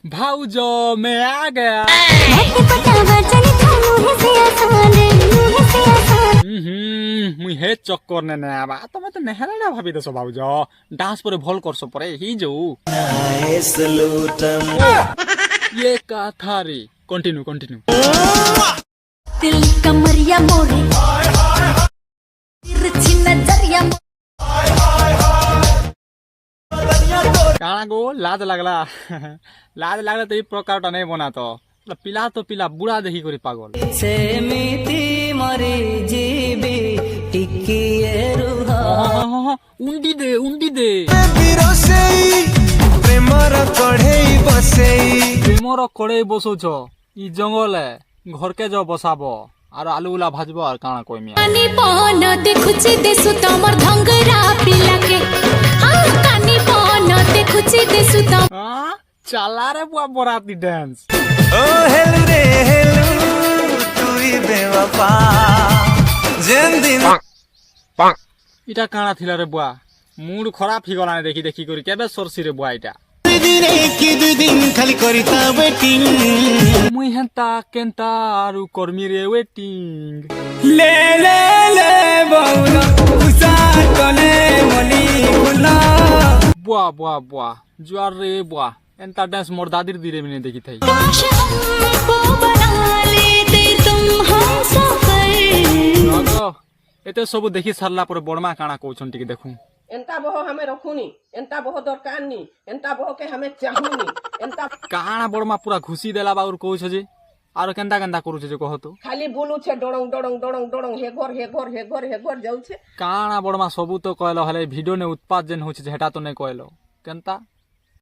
भाऊजो मैं आ गया। मुई हे चक्कर ने आबा तमे तो नेहला ना भाबी देसो भाऊजो डांस परे भल करसो परे ही जो ये कथा रे कंटिन्यू दिल कमरिया मोरे तिरछी नजरिया काना गो लाज लागला तो ये प्रकारटा नहीं बना तो पिला बुढ़ा देखी करी पागल सेमिति मरी जीबी टिकिए रुहा उंडी दे प्रेमर कड़े बसोछ ई जंगल घर के जो बसाबो और आलू उला भाजबो और काना कोई मिया कानी पन देखुची देसु तमर धंगरा पिला के हां कानी पन देखुची देसु तम हां चला रे बुआ बराती डांस ओ हेलु रे हेलु तुई बेवफा जेन दिन इटा काना थिला रे बुआ मूड खराब ही गलाने देखी करी केबे सरसी रे बुआ इटा दुई दिन खाली करिता वेटिंग मुई हेंता केंता आरु कर्मी रे वेटिंग ले बौना उसा तले मनी गुला बुआ जुआर रे बुआ एंता डांस मोर दादीर दिरे मिने देखी थई काश हमको बना लेते तुम हम सफर एते सब देखि सारला पर बड़मा काना कहउछन टिके देखू एंता बहो हमें रखुनी एंता बहो दरकार नी एंता बहो के हमें चाहुनी एंता काना बड़मा पूरा घुसी देला बाउर कहउछ जे आरो केंदा करूछ जे कह तो खाली बोलू छे डोडंग हे घर जाऊ छे काना बड़मा सबू तो कहलो हले वीडियो ने उत्पाद जेन होछ जे हेटा तो नहीं कहलो केंता